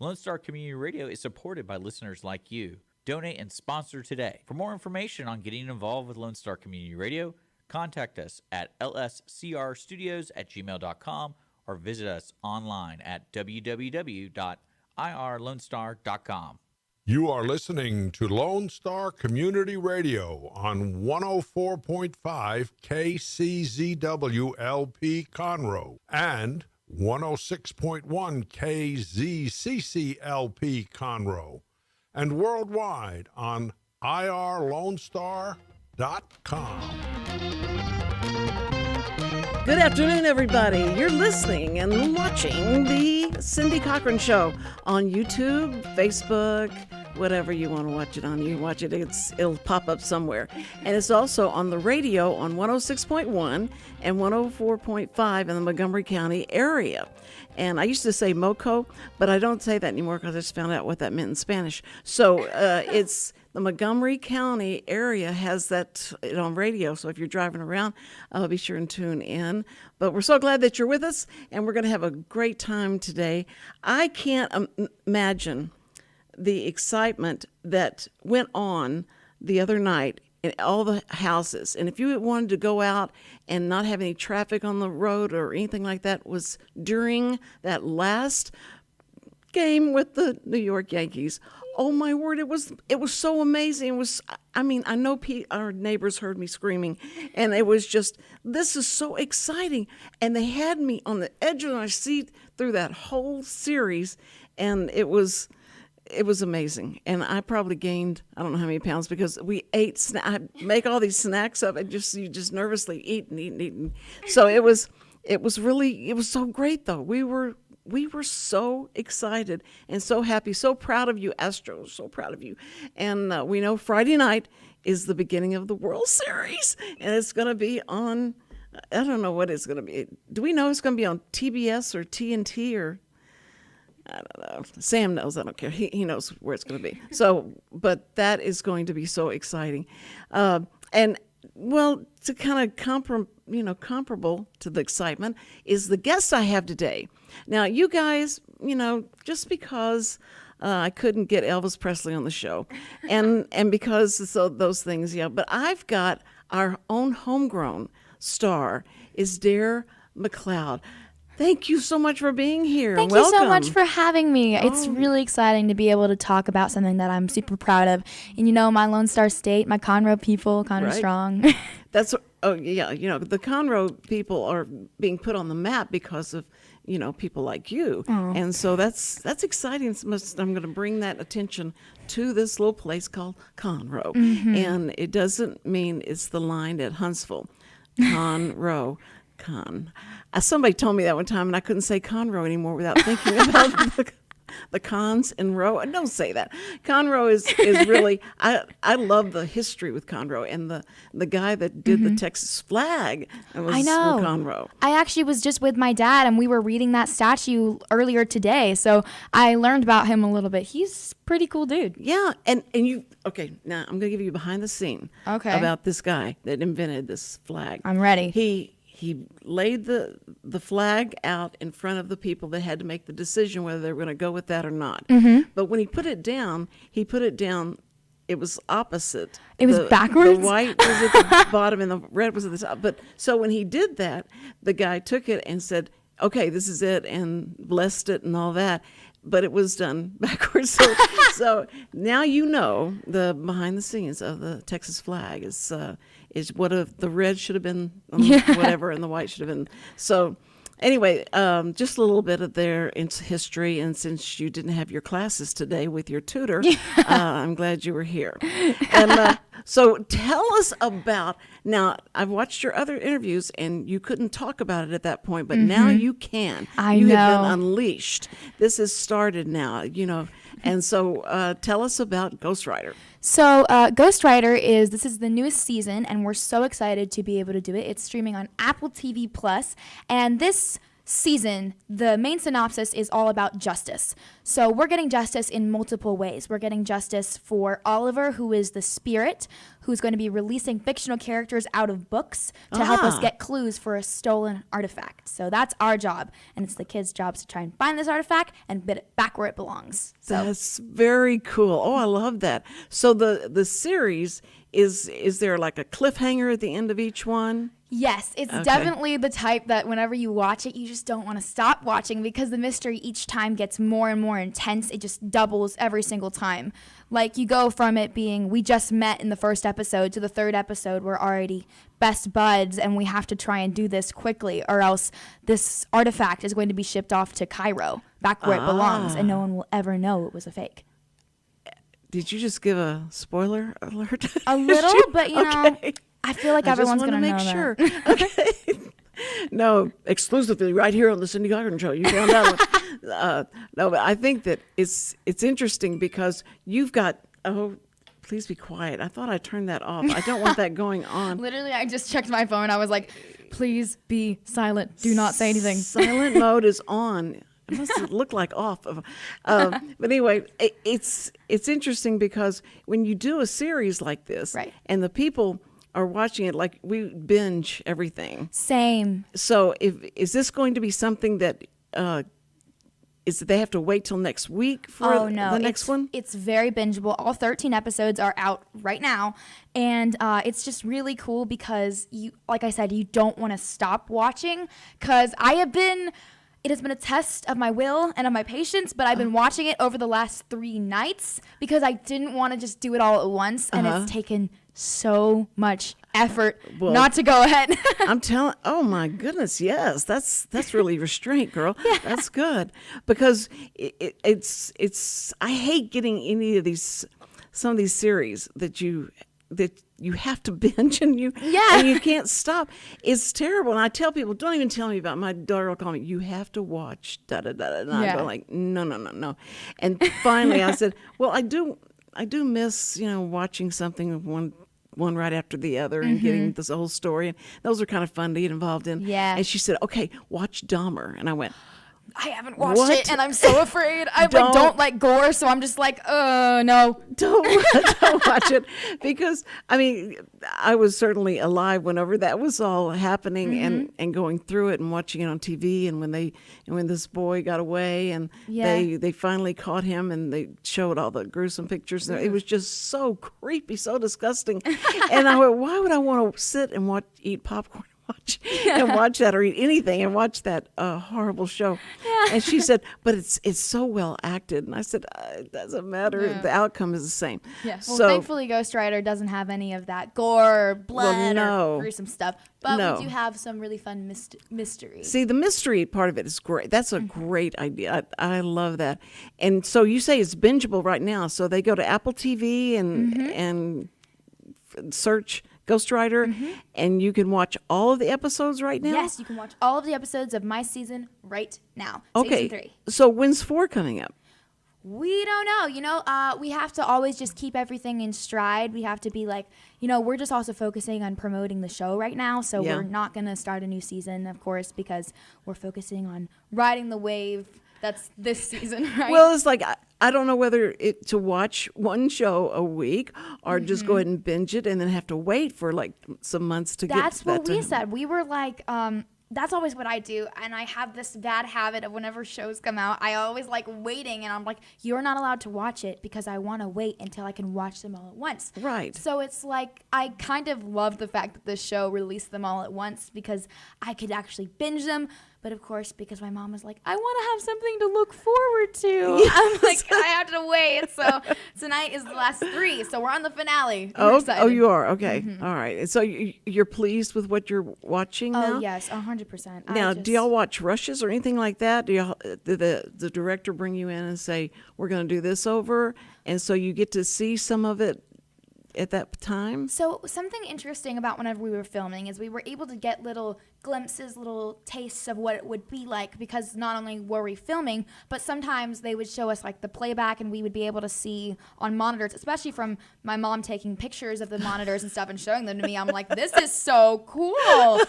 Lone Star Community Radio is supported by listeners like you. Donate and sponsor today. For more information on getting involved with Lone Star Community Radio, contact us at lscrstudios@gmail.com or visit us online at www.irlonestar.com. You are listening to Lone Star Community Radio on 104.5 KCZW LP Conroe and 106.1 KZCC LP Conroe and worldwide on irlonestar.com. Good afternoon, everybody. You're listening and watching the Cindy Cochran Show on YouTube, Facebook, whatever you want to watch it on. You watch it, it'll pop up somewhere. And it's also on the radio on 106.1 and 104.5 in the Montgomery County area. And I used to say MoCo, but I don't say that anymore because I just found out what that meant in Spanish. So it's the Montgomery County area has that on radio. So if you're driving around, be sure and tune in. But we're so glad that you're with us, and we're going to have a great time today. I can't imagine the excitement that went on the other night in all the houses. And if you wanted to go out and not have any traffic on the road or anything like that, was during that last game with the New York Yankees. Oh my word, it was so amazing. It was, I know our neighbors heard me screaming, and it was just, this is so exciting. And they had me on the edge of my seat through that whole series, and it was amazing. And I probably gained, I don't know how many pounds, because we ate, I make all these snacks up and you just nervously eat and eat and eat. And so it was so great though. We were so excited and so happy, so proud of you, Astros, so proud of you. And we know Friday night is the beginning of the World Series, and it's going to be on, I don't know what it's going to be. Do we know it's going to be on TBS or TNT or I don't know. Sam knows. I don't care. He knows where it's going to be. So, but that is going to be so exciting. And, well, to kind of comparable to the excitement is the guest I have today. Now, you guys, just because I couldn't get Elvis Presley on the show and because so those things, but I've got our own homegrown star is Daire McLeod. Thank you so much for being here. Thank you so much for having me. It's really exciting to be able to talk about something that I'm super proud of. And my Lone Star State, my Conroe people, Conroe strong. The Conroe people are being put on the map because of, people like you. Oh. And so that's exciting. I'm going to bring that attention to this little place called Conroe. Mm-hmm. And it doesn't mean it's the line at Huntsville. Conroe. Somebody told me that one time, and I couldn't say Conroe anymore without thinking about the cons in row. Don't say that. Conroe is really. I love the history with Conroe, and the guy that did the Texas flag was I know. From Conroe. I actually was just with my dad, and we were reading that statue earlier today, so I learned about him a little bit. He's a pretty cool dude. Yeah, and you. Okay, now I'm gonna give you behind the scene. Okay. About this guy that invented this flag. I'm ready. He laid the flag out in front of the people that had to make the decision whether they were going to go with that or not. Mm-hmm. But when he put it down, it was opposite. It was backwards? The white was at the bottom and the red was at the top. But so when he did that, the guy took it and said, okay, this is it, and blessed it and all that. But it was done backwards. So now you know the behind the scenes of the Texas flag is what if the red should have been whatever and the white should have been. So anyway, just a little bit of their history. And since you didn't have your classes today with your tutor, I'm glad you were here. And so tell us about, now I've watched your other interviews and you couldn't talk about it at that point, but now you can. You have been unleashed. This has started now, And so tell us about Ghost Rider. So Ghost Rider this is the newest season, and we're so excited to be able to do it. It's streaming on Apple TV Plus, and this season, the main synopsis is all about justice. So we're getting justice in multiple ways. We're getting justice for Oliver, who is the spirit, who's going to be releasing fictional characters out of books to help us get clues for a stolen artifact. So that's our job, and it's the kids' jobs to try and find this artifact and get it back where it belongs. So That's very cool. Oh, I love that. So the series, is there like a cliffhanger at the end of each one? yes, it's definitely the type that whenever you watch it, you just don't want to stop watching because the mystery each time gets more and more intense. It just doubles every single time. Like you go from it being we just met in the first episode to the third episode we're already best buds and we have to try and do this quickly or else this artifact is going to be shipped off to Cairo, back where it belongs, and no one will ever know it was a fake. Did you just give a spoiler alert? A little, but you know, I feel like everyone's going to know sure. that. Okay. No, exclusively right here on the Cindy Cochran Show. You found out. No, but I think that it's interesting because you've got. Oh, please be quiet. I thought I turned that off. I don't want that going on. Literally, I just checked my phone. I was like, please be silent. Do not say anything. Silent mode is on. It must look like off. But anyway, it's interesting because when you do a series like this, Right. and the people are watching it, like we binge everything. Same. So is this going to be something that is that they have to wait till next week for the next one? It's very bingeable. All 13 episodes are out right now. And it's just really cool because, you, like I said, you don't want to stop watching because it has been a test of my will and of my patience, but I've been watching it over the last 3 nights because I didn't want to just do it all at once, and it's taken so much effort not to go ahead. I'm telling. Oh my goodness, yes, that's really restraint, girl. Yeah. That's good because it's. I hate getting some of these series that you have to binge and you can't stop. It's terrible. And I tell people, don't even tell me about it. My daughter will call me, you have to watch da da da da. And I go like, no. And finally I said, well, I do miss, watching something one right after the other and getting this whole story. And those are kind of fun to get involved in. Yeah. And she said, okay, watch Dahmer. And I went, I haven't watched it, and I'm so afraid. I don't like gore, so I'm just like, no. Don't watch it. Because, I mean, I was certainly alive whenever that was all happening and going through it and watching it on TV. And when this boy got away and they finally caught him and they showed all the gruesome pictures. It was just so creepy, so disgusting. And I went, why would I want to sit and eat popcorn? Watch that or eat anything and watch that horrible show. Yeah. And she said, but it's so well acted. And I said, it doesn't matter. Yeah. The outcome is the same. Yeah. Well, thankfully Ghost Rider doesn't have any of that gore or blood or gruesome stuff. But we do have some really fun mystery. See, the mystery part of it is great. That's a great idea. I love that. And so you say it's bingeable right now. So they go to Apple TV and search Ghost Rider, and you can watch all of the episodes right now? Yes, you can watch all of the episodes of my season right now. Okay. Season 3. So when's 4 coming up? We don't know. We have to always just keep everything in stride. We have to be like, we're just also focusing on promoting the show right now. So we're not going to start a new season, of course, because we're focusing on riding the wave that's this season, right? Well, it's like, I don't know whether to watch one show a week or just go ahead and binge it and then have to wait for like some months to get to that. That's what we said. We were like, that's always what I do. And I have this bad habit of whenever shows come out, I always like waiting. And I'm like, you're not allowed to watch it because I want to wait until I can watch them all at once. Right. So it's like, I kind of love the fact that the show released them all at once because I could actually binge them. But of course, because my mom was like, I want to have something to look forward to. Yes. I'm like, I have to wait. So tonight is the last 3. So we're on the finale. Oh, you are? Okay. All right. So you're pleased with what you're watching now? Oh, yes, 100%. Now, do y'all watch rushes or anything like that? Do the director bring you in and say, we're going to do this over? And so you get to see some of it at that time? So something interesting about whenever we were filming is we were able to get little glimpses, little tastes of what it would be like because not only were we filming, but sometimes they would show us like the playback and we would be able to see on monitors, especially from my mom taking pictures of the monitors and stuff and showing them to me. I'm like, this is so cool.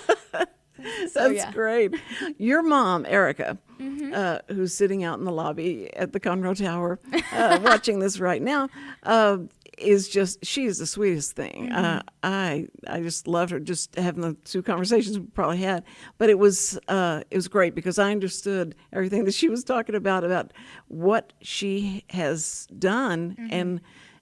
That's great. Your mom, Erica, who's sitting out in the lobby at the Conroe Tower, watching this right now, she is the sweetest thing. I just loved her, just having the 2 conversations we probably had. But it was great because I understood everything that she was talking about what she has done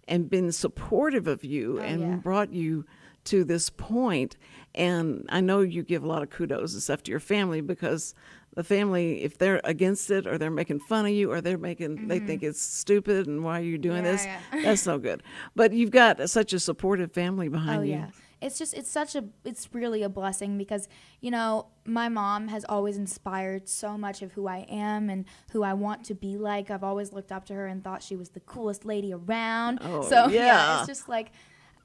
and been supportive of you brought you to this point. And I know you give a lot of kudos and stuff to your family, because the family, if they're against it or they're making fun of you or they think it's stupid and why are you doing this, that's no good. But you've got such a supportive family behind you. It's really a blessing because, my mom has always inspired so much of who I am and who I want to be like. I've always looked up to her and thought she was the coolest lady around. It's just like,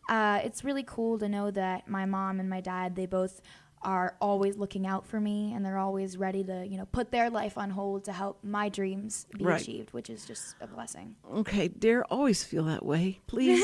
it's really cool to know that my mom and my dad, they both are always looking out for me, and they're always ready to, put their life on hold to help my dreams be achieved, which is just a blessing. Okay, Daire, always feel that way. Please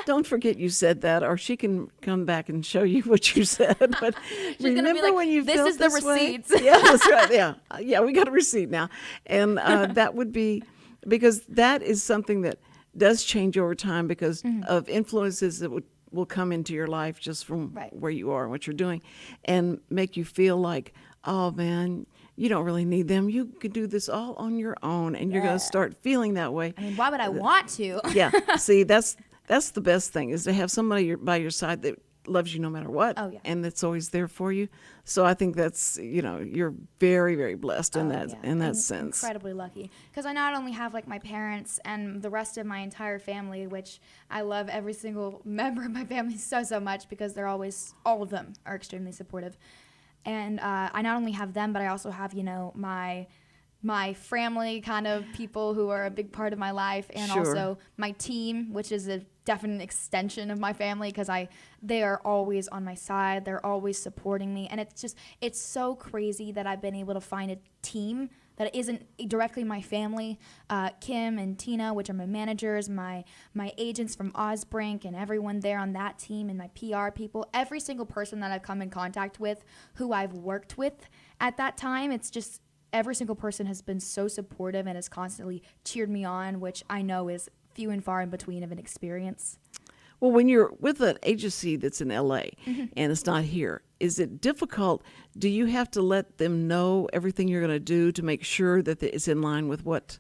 don't forget you said that, or she can come back and show you what you said. But remember when you felt this is the receipts. Yeah, that's right. Yeah, we got a receipt now. And that would be, because that is something that does change over time because of influences that will come into your life just from where you are and what you're doing, and make you feel like, oh man, you don't really need them. You can do this all on your own, and you're going to start feeling that way. I mean, why would I want to? Yeah. See, that's the best thing, is to have somebody by your side that loves you no matter what, and that's always there for you. So I think that's, you're very, very blessed in that sense. Incredibly lucky, because I not only have my parents and the rest of my entire family, which I love every single member of my family so much, because all of them are extremely supportive. And I not only have them, but I also have, my family kind of people who are a big part of my life, and also my team, which is a definite extension of my family, because they are always on my side. They're always supporting me, and it's so crazy that I've been able to find a team that isn't directly my family. Kim and Tina, which are my managers, my agents from Osbrink, and everyone there on that team, and my PR people, every single person that I've come in contact with who I've worked with at that time, it's just every single person has been so supportive and has constantly cheered me on, which I know is few and far in between of an experience. Well, when you're with an agency that's in LA and it's not here, is it difficult? Do you have to let them know everything you're going to do to make sure that it's in line with what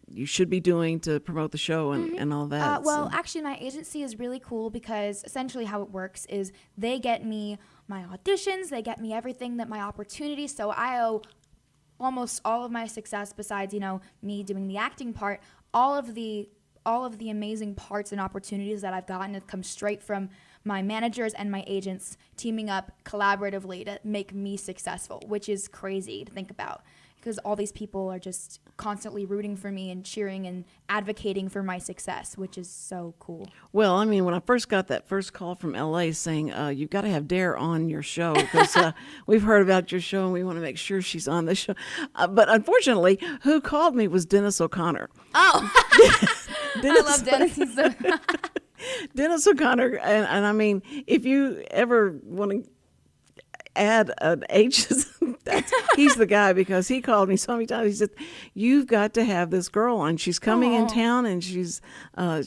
you should be doing to promote the show and all that? Actually, my agency is really cool, because essentially how it works is they get me my auditions, they get me everything, that my opportunities. So I owe almost all of my success, besides, me doing the acting part, all of the amazing parts and opportunities that I've gotten have come straight from my managers and my agents teaming up collaboratively to make me successful, which is crazy to think about, because all these people are just constantly rooting for me and cheering and advocating for my success, which is so cool. Well, I mean, when I first got that first call from LA saying, you've got to have Daire on your show, because we've heard about your show and we want to make sure she's on the show. But unfortunately, who called me was Dennis O'Connor. Oh, I love Dennis. Dennis O'Connor. And I mean, if you ever want to add an H, he's the guy, because he called me so many times. He said, you've got to have this girl on. She's coming in town, and she is a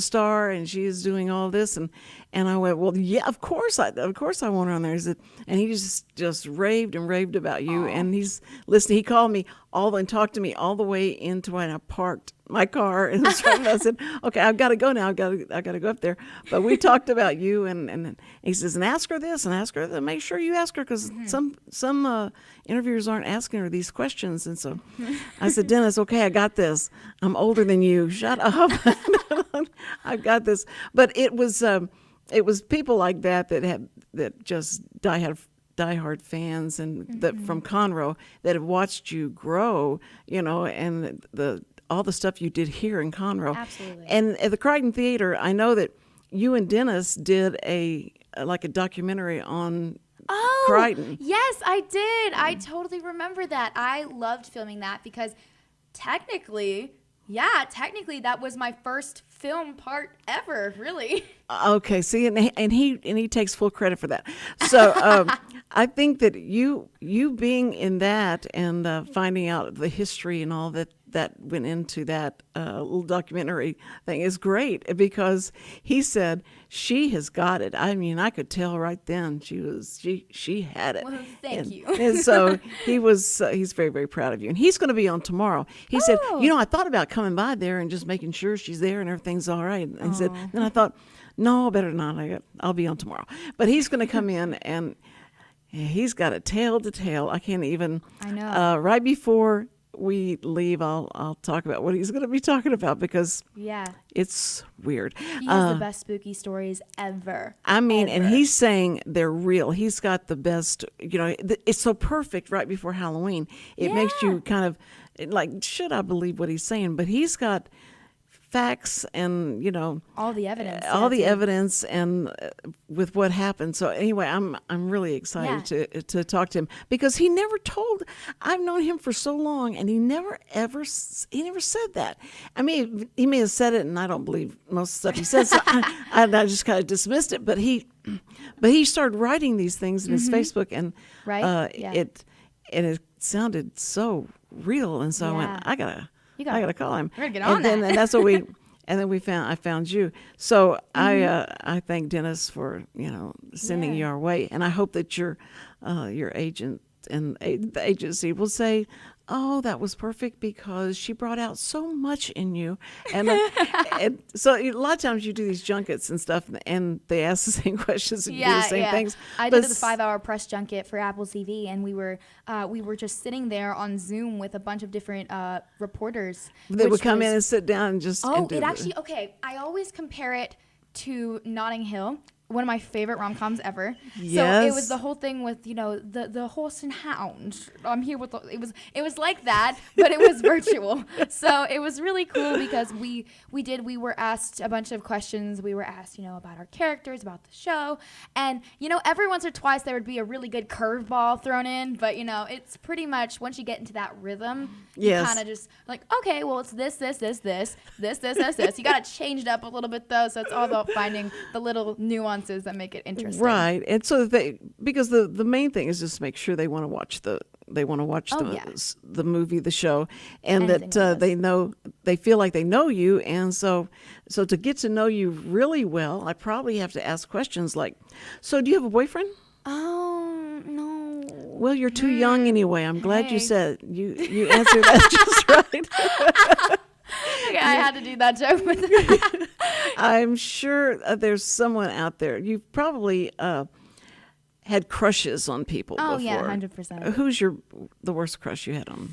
star, and she is doing all this. And I went, well, yeah, of course I want her on there. He said, and he just raved and raved about you. And he's listening. He called me and talked to me all the way into when I parked my car, and I said, okay, I've got to go now. I got to go up there. But we talked about you, and he says, and ask her this and ask her that. Make sure you ask her, because some interviewers aren't asking her these questions. And so I said, Dennis, okay, I got this. I'm older than you. Shut up. I've got this. But it was people like that just diehard fans, and that from Conroe, that have watched you grow, and all the stuff you did here in Conroe. Absolutely. And at the Crichton Theater, I know that you and Dennis did a documentary on Crichton. Yes, I did. I totally remember that. I loved filming that, because technically that was my first film part ever, really. Okay, see, and he takes full credit for that. So I think that you being in that and finding out the history and all that went into that little documentary thing is great, because he said she has got it. I mean, I could tell right then she had it. Well, thank you. And so he's very, very proud of you, and he's going to be on tomorrow. He said, I thought about coming by there and just making sure she's there and everything's all right. And he said, then I thought, no, better not. I'll be on tomorrow. But he's going to come in, and he's got a tale to tell. I can't even. I know. Right before we leave, I'll talk about what he's going to be talking about, because it's weird. He has the best spooky stories ever. I mean, ever. and he's saying they're real. He's got the best, it's so perfect right before Halloween. It makes you kind of like, should I believe what he's saying? But he's got facts and all the evidence, evidence, and with what happened. So anyway, I'm really excited to talk to him, because he never told. I've known him for so long, and he never said that. I mean, he may have said it, and I don't believe most of the stuff he says. So I just kind of dismissed it. But he started writing these things in his Facebook, and it sounded so real, and so I went, I gotta call him. We're gonna get on and then, that. And that's what I found you. So I thank Dennis for sending you our way, and I hope that your agent and the agency will say, oh, that was perfect, because she brought out so much in you. And, and so a lot of times you do these junkets and stuff, and they ask the same questions and you do the same things. I did the 5-hour press junket for Apple TV, and we were just sitting there on Zoom with a bunch of different reporters. They would come in and sit down and just. Oh, it actually, okay. I always compare it to Notting Hill, one of my favorite rom-coms ever. Yes. So it was the whole thing with, the horse and hound. I'm here with it was like that, but it was virtual. So it was really cool, because we were asked a bunch of questions. We were asked, about our characters, about the show. And, every once or twice there would be a really good curveball thrown in, but it's pretty much, once you get into that rhythm, you kind of just like, okay, well, it's this. You got to change it up a little bit, though. So it's all about finding the little nuances that make it interesting. Right. And so because the main thing is just make sure they want to watch the movie, the show, and that they feel like they know you. And so to get to know you really well, I probably have to ask questions like, so do you have a boyfriend? Oh, no. Well, you're too young anyway. I'm glad you said you answered that just right. Okay, I had to do that joke. I'm sure there's someone out there. You've probably had crushes on people before. Oh, yeah, 100%. Who's the worst crush you had on?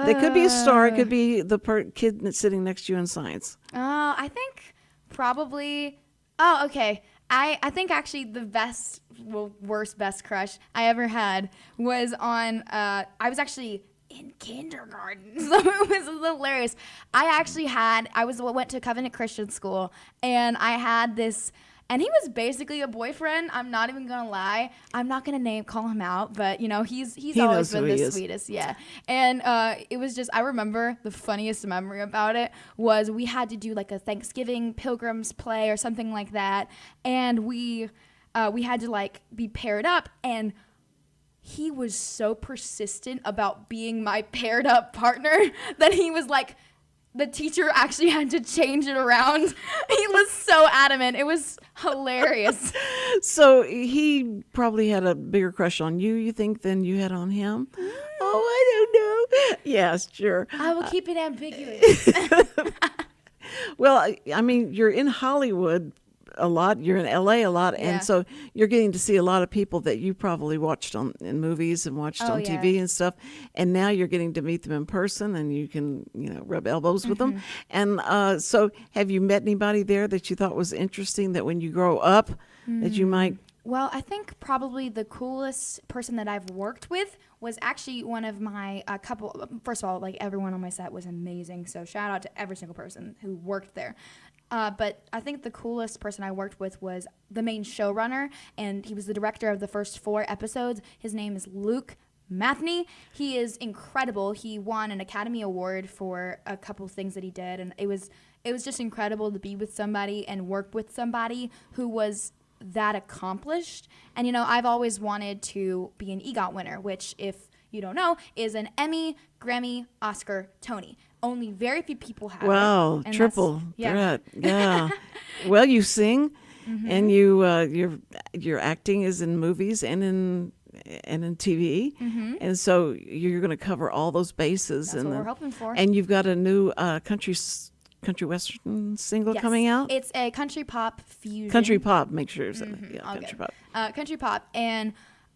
They could be a star. It could be the kid that's sitting next to you in science. Oh, I think probably. Oh, okay. I think actually the best crush I ever had was on. I was actually in kindergarten, so it was hilarious. I went to Covenant Christian School, and I had this. And he was basically a boyfriend. I'm not even gonna lie. I'm not gonna call him out, but he's always been the sweetest. Yeah. And it was just, I remember the funniest memory about it was we had to do like a Thanksgiving Pilgrim's play or something like that, and we had to like be paired up, and he was so persistent about being my paired up partner that he was like, the teacher actually had to change it around. He was so adamant. It was hilarious. So he probably had a bigger crush on you think, than you had on him? Oh, I don't know. Yes, sure. I will keep it ambiguous. Well, I mean, you're in Hollywood a lot. You're in LA a lot, and so you're getting to see a lot of people that you probably watched in movies and watched on TV and stuff. And now you're getting to meet them in person, and you can rub elbows with them. And so, have you met anybody there that you thought was interesting, that when you grow up, that you might? Well, I think probably the coolest person that I've worked with was actually one of my couple. First of all, like everyone on my set was amazing. So shout out to every single person who worked there. But I think the coolest person I worked with was the main showrunner, and he was the director of the first 4 episodes. His name is Luke Matheny. He is incredible. He won an Academy Award for a couple things that he did, and it was just incredible to be with somebody and work with somebody who was that accomplished. And, you know, I've always wanted to be an EGOT winner, which, if you don't know, is an Emmy, Grammy, Oscar, Tony. Only very few people have Wow, it. And triple threat. Yeah. Well, you sing, and your acting is in movies and in TV, and so you're going to cover all those bases. That's what we're hoping for. And you've got a new country western single coming out. It's a country pop fusion. Country pop, make sure it's country pop. Country pop, and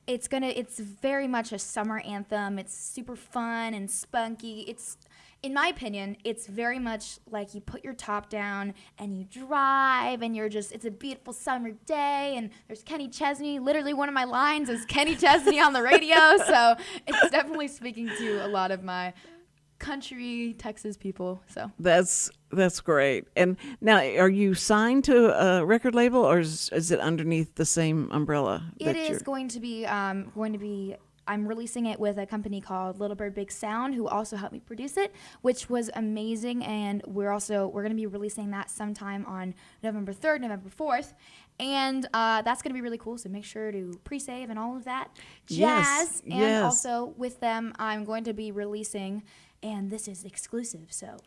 it's very much a summer anthem. It's super fun and spunky. It's, in my opinion, it's very much like you put your top down and you drive, and it's a beautiful summer day, and there's Kenny Chesney. Literally one of my lines is Kenny Chesney on the radio, so it's definitely speaking to a lot of my country Texas people. So that's great. And now, are you signed to a record label, or is it underneath the same umbrella? It is going to be I'm releasing it with a company called Little Bird Big Sound, who also helped me produce it, which was amazing. And we're going to be releasing that sometime on November 3rd, November 4th. And that's going to be really cool. So make sure to pre-save and all of that jazz. Yes, and also with them, I'm going to be releasing, and this is exclusive. So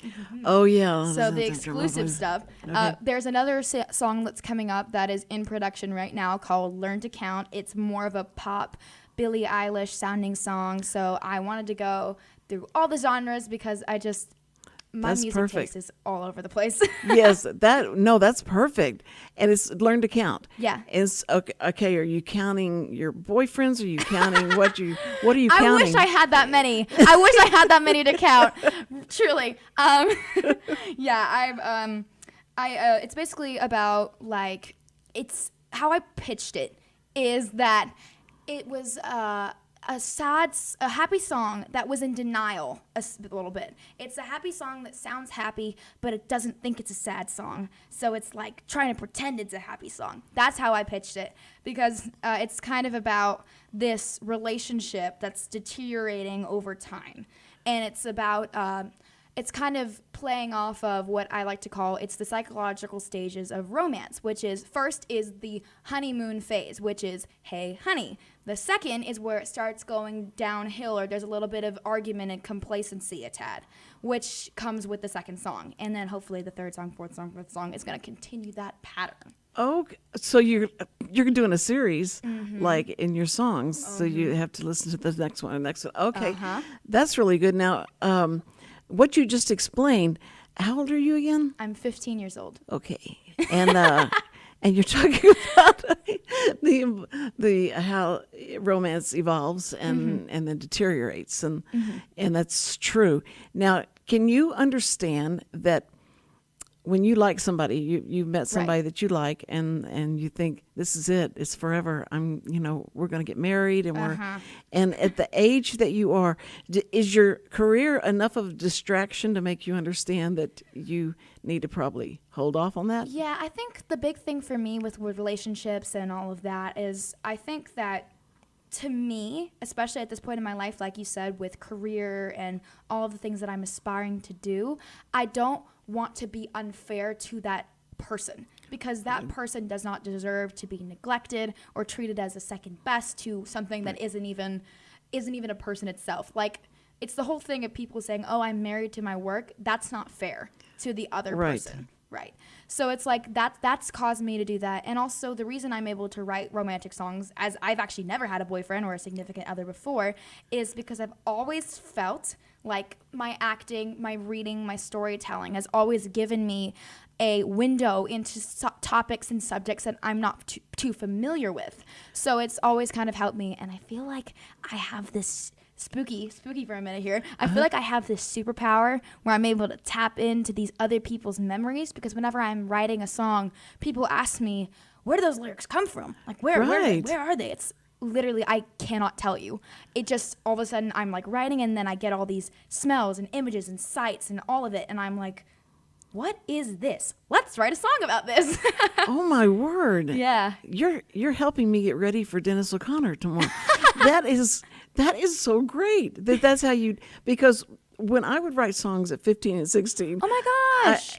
oh yeah. So the exclusive stuff. Okay. There's another song that's coming up that is in production right now called Learn to Count. It's more of a pop Billie Eilish sounding song. So I wanted to go through all the genres because my that's music perfect. taste is all over the place. Yes, that's perfect. And it's Learn to Count. Yeah. It's okay, are you counting your boyfriends? Are you counting what are you counting? I wish I had that many. I wish I had that many to count. Truly. Yeah, it's basically about, like, it's how I pitched it is that it was a happy song that was in denial a little bit. It's a happy song that sounds happy, but it doesn't think it's a sad song. So it's like trying to pretend it's a happy song. That's how I pitched it, because it's kind of about this relationship that's deteriorating over time. And it's about, it's kind of playing off of what I like to call, it's the psychological stages of romance, which is, first is the honeymoon phase, which is, hey, honey. The second is where it starts going downhill, or there's a little bit of argument and complacency a tad, which comes with the second song. And then hopefully the third song, fourth song, fifth song is going to continue that pattern. Oh, so you're doing a series like in your songs, so you have to listen to the next one and next one. Okay, that's really good. Now, what you just explained, how old are you again? I'm 15 years old. Okay, and and you're talking about the how romance evolves and then deteriorates, and that's true. Now, can you understand that when you like somebody, you've met somebody that you like, and you think, this is it, it's forever, we're going to get married, and and at the age that you are, is your career enough of a distraction to make you understand that you need to probably hold off on that? Yeah, I think the big thing for me with relationships and all of that is, I think that, to me, especially at this point in my life, like you said, with career and all of the things that I'm aspiring to do, I don't want to be unfair to that person, because that person does not deserve to be neglected or treated as a second best to something that isn't even a person itself. Like, it's the whole thing of people saying, oh, I'm married to my work. That's not fair to the other person. Right. So it's like that's caused me to do that. And also the reason I'm able to write romantic songs, as I've actually never had a boyfriend or a significant other before, is because I've always felt like my acting, my reading, my storytelling has always given me a window into topics and subjects that I'm not too familiar with. So it's always kind of helped me. And I feel like I have this spooky for a minute here. I feel like I have this superpower where I'm able to tap into these other people's memories, because whenever I'm writing a song, people ask me, where do those lyrics come from? Like, where are they? It's literally, I cannot tell you. It just, all of a sudden, I'm like writing, and then I get all these smells and images and sights and all of it, and I'm like, what is this? Let's write a song about this. Oh my word. Yeah. You're helping me get ready for Dennis O'Connor tomorrow. That is so great. That's how you, because when I would write songs at 15 and 16, Oh my gosh.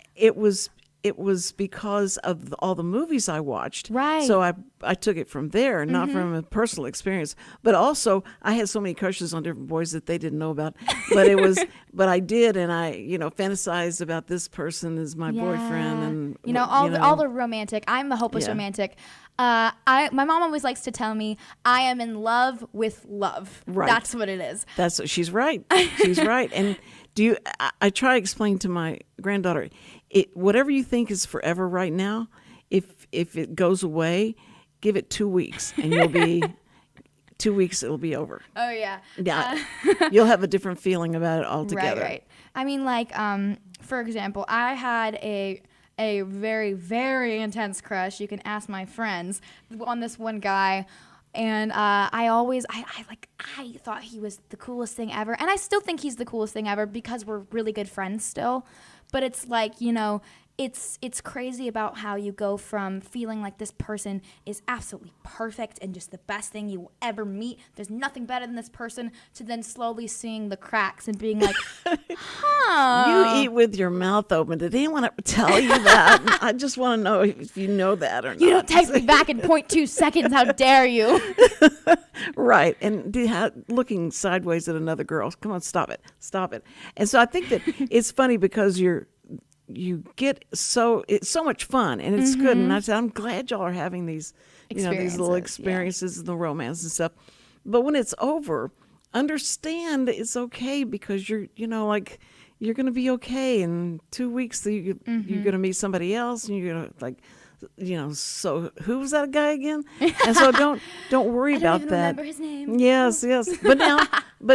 it was because of all the movies I watched. Right. So I took it from there, not from a personal experience. But also, I had so many crushes on different boys that they didn't know about. But I did, and I, fantasized about this person as my boyfriend, and all the romantic. I'm the hopeless romantic. My mom always likes to tell me I am in love with love. Right. That's what it is. She's right. She's right. And I try to explain to my granddaughter, whatever you think is forever right now, if it goes away, give it 2 weeks, and you'll be 2 weeks. It'll be over. Oh yeah. Yeah, you'll have a different feeling about it altogether. Right. I mean, like, for example, I had a very, very intense crush. You can ask my friends on this one guy. And I thought he was the coolest thing ever. And I still think he's the coolest thing ever because we're really good friends still. But it's like, it's crazy about how you go from feeling like this person is absolutely perfect and just the best thing you will ever meet. There's nothing better than this person, to then slowly seeing the cracks and being like, huh. You eat with your mouth open. Did anyone ever tell you that? I just want to know if you know that or not. You don't take me back in 0.2 seconds. How dare you? Right. And looking sideways at another girl. Come on, stop it. And so I think that it's funny because you get it's so much fun, and it's good. And I'm glad y'all are having these, these little experiences and the romance and stuff. But when it's over, understand it's okay, because you're going to be okay in 2 weeks. You're going to meet somebody else, and you're going to so who was that guy again? And so don't worry about that. Remember his name. Yes. But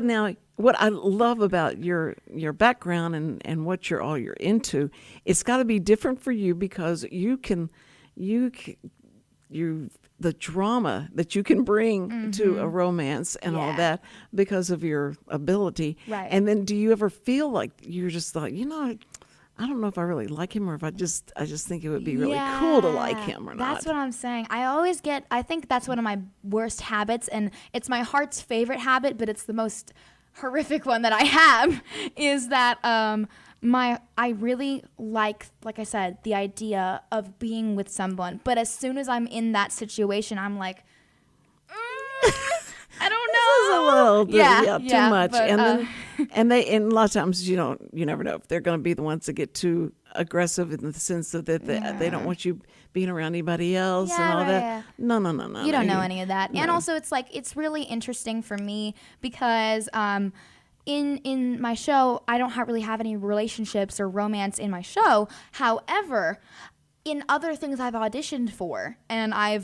now what I love about your background and what you're into, it's got to be different for you, because the drama that you can bring to a romance and all that because of your ability. Right. And then do you ever feel like you're just like, I don't know if I really like him, or if I just think it would be really cool to like him or not. That's what I'm saying. I think that's one of my worst habits, and it's my heart's favorite habit, but it's the most horrific one that I have, is that I really like I said, the idea of being with someone, but as soon as I'm in that situation, I'm like, I don't know. This is a little bit, too much. But, and a lot of times you never know if they're going to be the ones that get too aggressive, in the sense that they don't want you being around anybody else and all that. Yeah. No. You don't know any of that. No. And also it's really interesting for me because in my show, I don't really have any relationships or romance in my show. However, in other things I've auditioned for, and I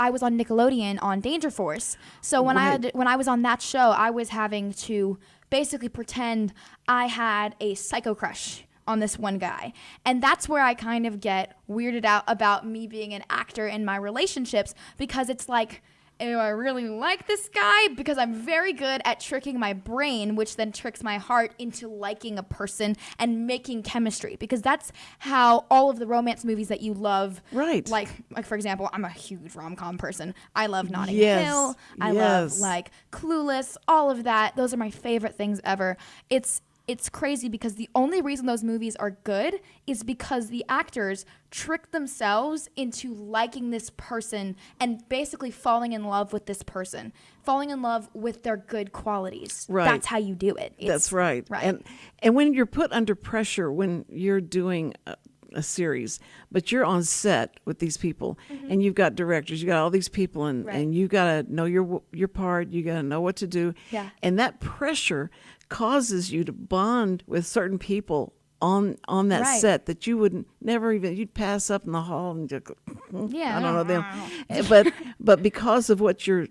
was on Nickelodeon on Danger Force. So when I was on that show, I was having to basically pretend I had a psycho crush on this one guy. And that's where I kind of get weirded out about me being an actor in my relationships, because it's like, do I really like this guy? Because I'm very good at tricking my brain, which then tricks my heart into liking a person and making chemistry. Because that's how all of the romance movies that you love, right? Like for example, I'm a huge rom-com person. I love Notting Hill. I love Clueless. All of that. Those are my favorite things ever. It's crazy because the only reason those movies are good is because the actors trick themselves into liking this person and basically falling in love with this person, falling in love with their good qualities. Right. That's how you do it. That's right. Right. And when you're put under pressure, when you're doing a series, but you're on set with these people, and you've got directors, you got all these people, and you got to know your part, you got to know what to do. Yeah. And that pressure causes you to bond with certain people on that set that you would never even, you'd pass up in the hall and just, I don't know them. But because of what you're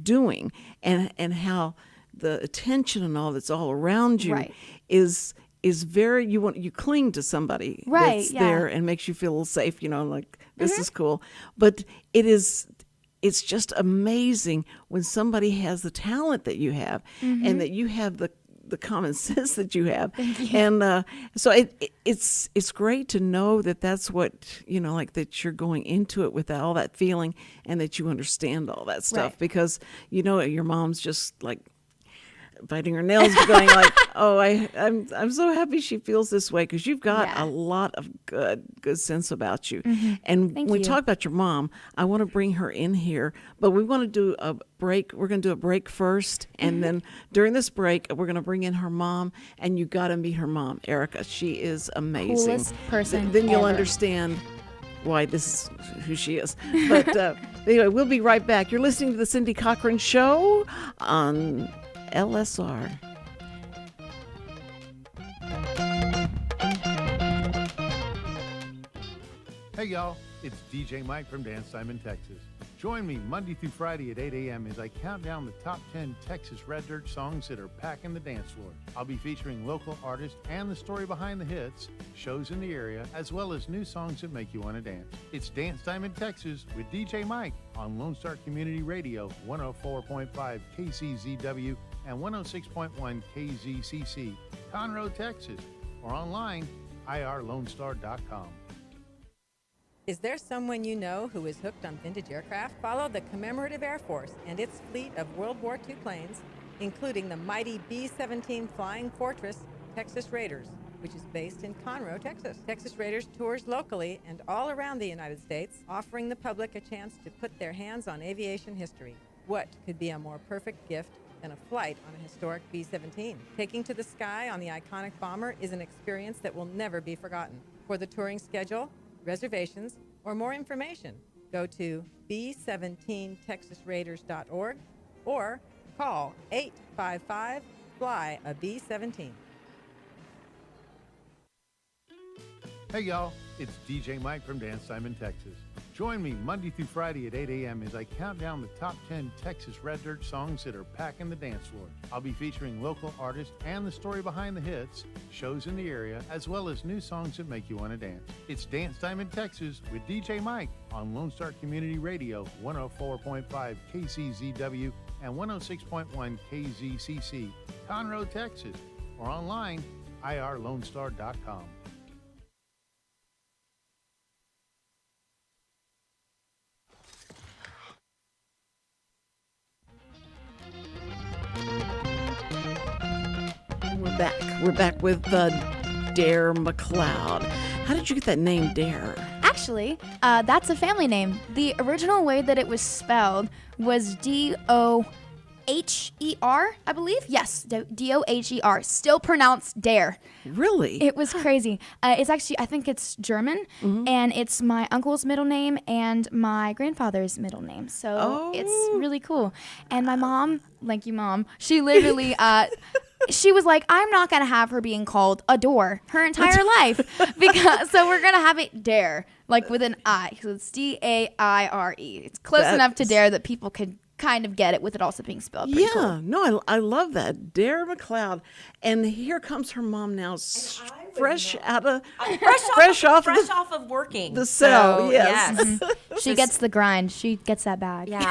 doing and how the attention and all that's all around you is very, you cling to somebody that's there and makes you feel safe, like this is cool. But it's just amazing when somebody has the talent that you have, and that you have the the common sense that you have. And so it's great to know that that's what, like that you're going into it with all that feeling and that you understand all that stuff. Right. Because, your mom's just like biting her nails, going like, "Oh, I'm so happy she feels this way," because you've got a lot of good sense about you. And when we talk about your mom, I want to bring her in here, but we want to do a break. We're going to do a break first, and then during this break, we're going to bring in her mom, and you got to meet her mom, Erica. She is amazing. Coolest person Then you'll ever. understand why this is who she is. But anyway, we'll be right back. You're listening to the Cindy Cochran Show on LSR. Hey y'all, it's DJ Mike from Dance Time in Texas. Join me Monday through Friday at 8 a.m. as I count down the top 10 Texas Red Dirt songs that are packing the dance floor. I'll be featuring local artists and the story behind the hits, shows in the area, as well as new songs that make you want to dance. It's Dance Time in Texas with DJ Mike on Lone Star Community Radio, 104.5 KCZW and 106.1 KZCC, Conroe, Texas, or online, irlonestar.com. Is there someone you know who is hooked on vintage aircraft? Follow the Commemorative Air Force and its fleet of World War II planes, including the mighty B-17 Flying Fortress Texas Raiders, which is based in Conroe, Texas. Texas Raiders tours locally and all around the United States, offering the public a chance to put their hands on aviation history. What could be a more perfect gift than a flight on a historic B-17? Taking to the sky on the iconic bomber is an experience that will never be forgotten. For the touring schedule, reservations, or more information, go to b17texasraiders.org or call 855-FLY-A-B-17. Hey y'all, it's DJ Mike from Dance Time in Texas. Join me Monday through Friday at 8 a.m. as I count down the top 10 Texas Red Dirt songs that are packing the dance floor. I'll be featuring local artists and the story behind the hits, shows in the area, as well as new songs that make you want to dance. It's Dance Time in Texas with DJ Mike on Lone Star Community Radio, 104.5 KCZW and 106.1 KZCC, Conroe, Texas, or online, irlonestar.com. We're back with Daire McLeod. How did you get that name, Daire? Actually, that's a family name. The original way that it was spelled was D-O-H-E-R, I believe. Yes, D-O-H-E-R. Still pronounced Dare. Really? It was crazy. It's actually, I think it's German, and it's my uncle's middle name and my grandfather's middle name. So it's really cool. And my mom, thank you, Mom, she literally... she was like, I'm not going to have her being called Adore her entire life. So we're going to have it Dare, like with an I. So it's D-A-I-R-E. It's close enough to Dare that people could kind of get it with it also being spelled pretty cool. No, I love that. Daire McLeod. And here comes her mom now, fresh off of working. The cell, so, yes. She gets the grind. She gets that bag. Yeah.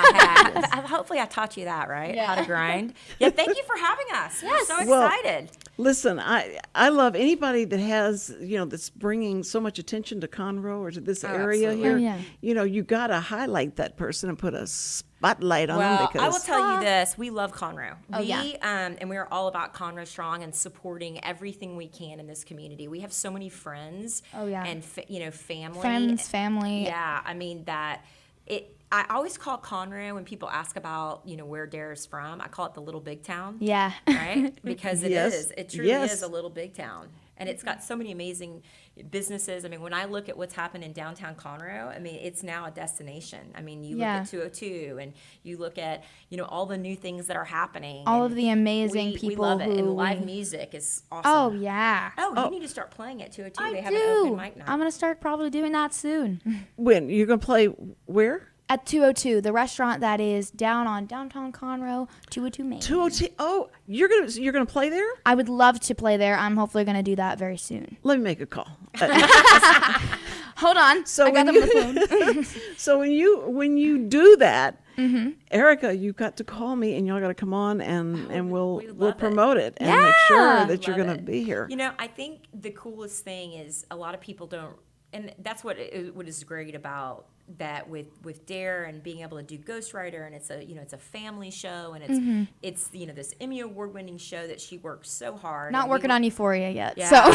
Hopefully I taught you that, right? Yeah. How to grind. Yeah, thank you for having us. Yes. We're so Well, excited. Listen, I love anybody that has, that's bringing so much attention to Conroe or to this area absolutely. here. Oh, yeah. You got to highlight that person and put a spotlight on them Well, because I will tell you this. We love Conroe. Oh, yeah. And we are all about Conroe Strong and supporting everything we can in this community. We have so many friends. Oh, yeah. And, family. Friends, family. Yeah, I mean I always call Conroe when people ask about, where Daire's from. I call it the little big town. Yeah. Right? Because it Yes. is. It truly Yes. is a little big town. And it's got so many amazing businesses. I mean, when I look at what's happened in downtown Conroe, I mean, it's now a destination. I mean, you look Yeah. at 202 and you look at, all the new things that are happening. All and of the amazing we people love it. who And live we- music is awesome. Oh, yeah. Oh, you need to start playing at 202. I They have do. an open mic night. I'm going to start probably doing that soon. when you're going to play where? At 202, the restaurant that is down on downtown Conroe, 202 Main. 202. Oh, you're gonna play there? I would love to play there. I'm hopefully going to do that very soon. Let me make a call. Hold on. So I got when them on the phone. So when you do that, Erica, you got to call me, and y'all got to come on, and we'll love it. promote it and make sure that you're Love going to it. be here. You know, I think the coolest thing is a lot of people don't, and that's what is great about that with Daire and being able to do Ghostwriter, and it's a family show, and it's this Emmy Award winning show that she works so hard. Not and working on Euphoria yet. Yeah, So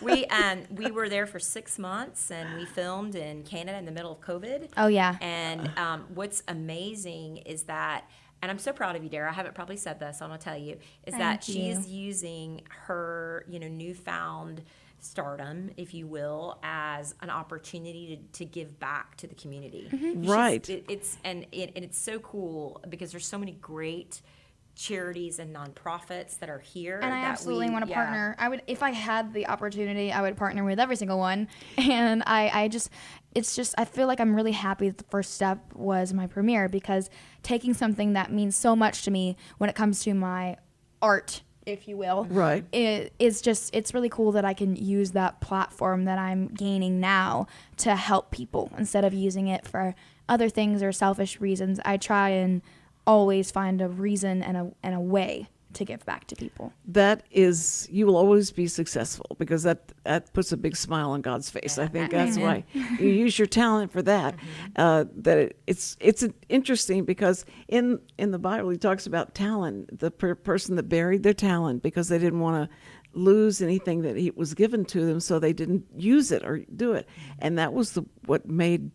we were there for 6 months, and we filmed in Canada in the middle of COVID. Oh, yeah. And what's amazing is that, and I'm so proud of you, Daire. I haven't probably said this, so I'm gonna tell you, is that Thank she you. is using her newfound stardom, if you will, as an opportunity to give back to the community. Right. It's so cool because there's so many great charities and nonprofits that are here. And I that absolutely want to partner. I would, if I had the opportunity, I would partner with every single one. And I feel like I'm really happy that the first step was my premiere, because taking something that means so much to me when it comes to my art, if you will, Right. It's really cool that I can use that platform that I'm gaining now to help people instead of using it for other things or selfish reasons. I try and always find a reason and a way to give back to people. That is, you will always be successful, because that puts a big smile on God's face. I think that's why you use your talent for that. It's interesting, because in the Bible he talks about talent, the person that buried their talent because they didn't want to lose anything that was given to them, so they didn't use it or do it, and that was what made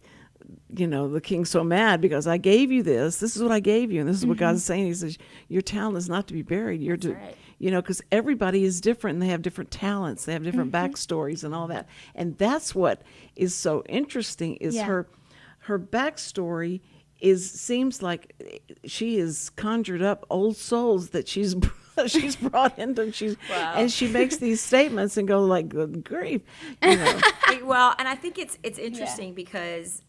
the king so mad, because I gave you this is what I gave you, and this is what God's saying. He says your talent is not to be buried. You're to, right. because everybody is different, and they have different talents, they have different backstories and all that, and that's what is so interesting is her backstory seems like she has conjured up old souls that she's brought into, and she makes these statements and go like, good grief, Well, and I think it's interesting because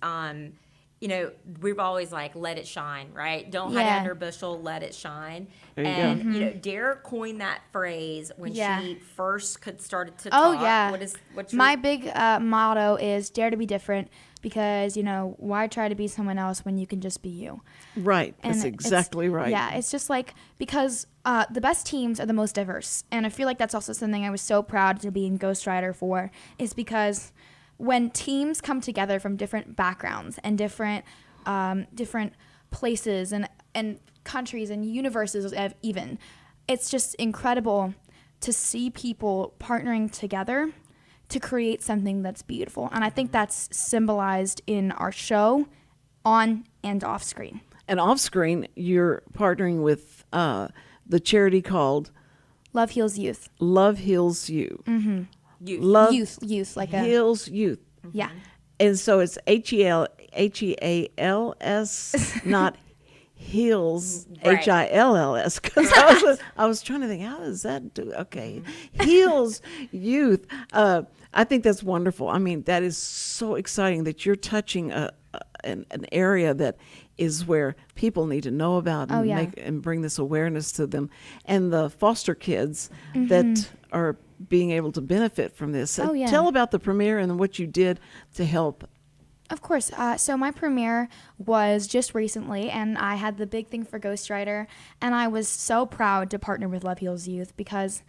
we've always like let it shine, right? Don't hide it under a bushel, let it shine. There you And go. Daire coined that phrase when she first started to Oh talk. yeah. What's my your, big motto is dare to be different, because why try to be someone else when you can just be you? Right. And That's exactly right. Yeah, it's just like, because the best teams are the most diverse, and I feel like that's also something I was so proud to be in Ghostwriter for, is because when teams come together from different backgrounds and different places and countries and universes even, it's just incredible to see people partnering together to create something that's beautiful. And I think that's symbolized in our show, on and off screen. And off screen, you're partnering with the charity called Love Heals Youth. Love Heals You. Mm-hmm. youth? Love Youth, like a Heals Youth. yeah. And so it's Heals, not Heals, Right. Hills. Because I was trying to think, how does that do? Okay, Heals Youth. I think that's wonderful. I mean, that is so exciting that you're touching an area that is where people need to know about and and bring this awareness to them, and the foster kids that are being able to benefit from this. Oh, yeah. Tell about the premiere and what you did to help. Of course. So my premiere was just recently, and I had the big thing for Ghostwriter, and I was so proud to partner with Love Heals Youth, because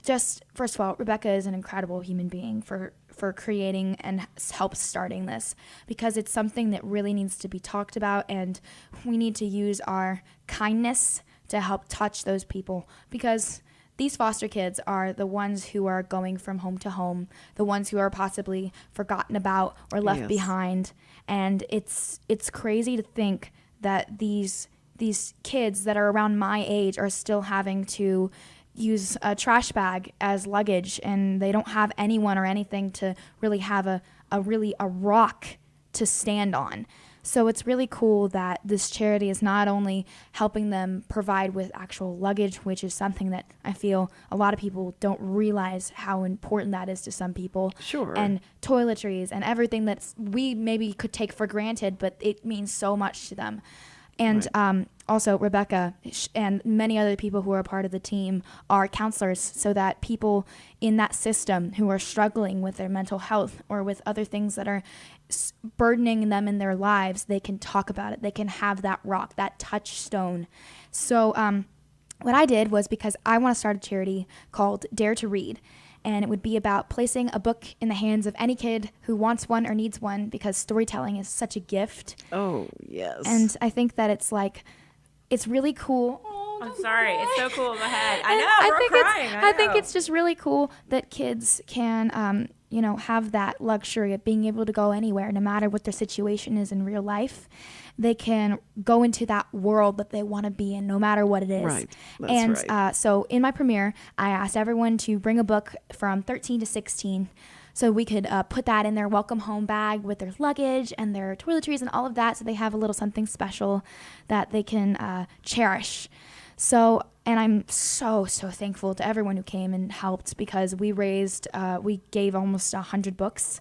just, first of all, Rebecca is an incredible human being for creating and help starting this, because it's something that really needs to be talked about, and we need to use our kindness to help touch those people, because these foster kids are the ones who are going from home to home, the ones who are possibly forgotten about or left behind. And it's crazy to think that these kids that are around my age are still having to use a trash bag as luggage, and they don't have anyone or anything to really have a rock to stand on. So it's really cool that this charity is not only helping them provide with actual luggage, which is something that I feel a lot of people don't realize how important that is to some people. Sure. And toiletries and everything that we maybe could take for granted, but it means so much to them. And also Rebecca and many other people who are part of the team are counselors, so that people in that system who are struggling with their mental health or with other things that are burdening them in their lives, they can talk about it. They can have that rock, that touchstone. So what I did was, because I want to start a charity called Dare to Read, and it would be about placing a book in the hands of any kid who wants one or needs one, because storytelling is such a gift. Oh, yes. And I think that it's really cool. I'm sorry. It's so cool. Go ahead. I know. We're crying. I think it's just really cool that kids can, have that luxury of being able to go anywhere, no matter what their situation is in real life. They can go into that world that they want to be in, no matter what it is. Right. That's right. So in my premiere, I asked everyone to bring a book from 13 to 16. So we could put that in their welcome home bag with their luggage and their toiletries and all of that, so they have a little something special that they can cherish. So, and I'm so thankful to everyone who came and helped, because we gave almost 100 books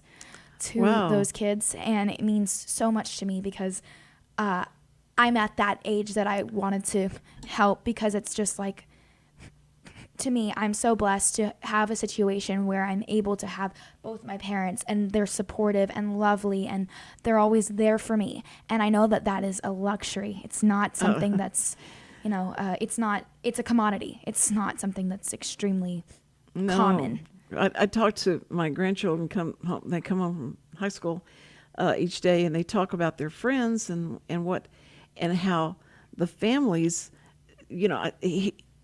to those kids, and it means so much to me, because I'm at that age that I wanted to help, because it's just like, to me, I'm so blessed to have a situation where I'm able to have both my parents, and they're supportive and lovely, and they're always there for me. And I know that that is a luxury. It's not something that's, it's a commodity. It's not something that's extremely common. I talk to my grandchildren, they come home from high school each day, and they talk about their friends and how the families,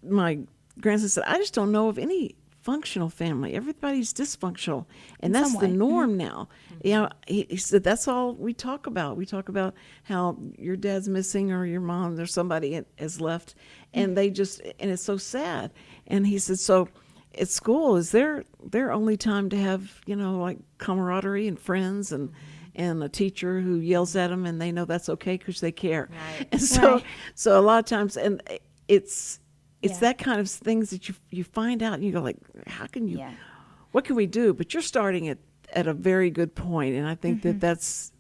my grandson said, I just don't know of any functional family. Everybody's dysfunctional, and that's the norm now. He said that's all we talk about. We talk about how your dad's missing, or your mom, or somebody has left, and and it's so sad. And he said, so at school, is their only time to have like camaraderie and friends and a teacher who yells at them, and they know that's okay because they care. Right. And so a lot of times, and it's that kind of things that you find out, and you go like, how can you, what can we do? But you're starting at a very good point, and I think that's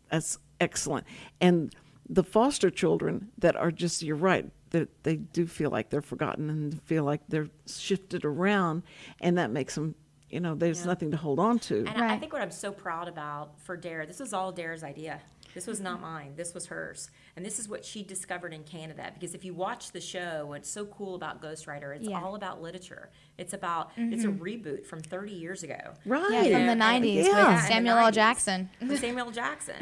excellent. And the foster children that are just, you're right, that they do feel like they're forgotten and feel like they're shifted around, and that makes them, there's nothing to hold on to. And I think what I'm so proud about for Dare, this was all Dare's idea. This was not mine. This was hers. And this is what she discovered in Canada. Because if you watch the show, what's so cool about Ghostwriter, it's all about literature. It's about, it's a reboot from 30 years ago. Right. Yeah, from the 90s with Samuel L. Jackson. With Samuel L. Jackson.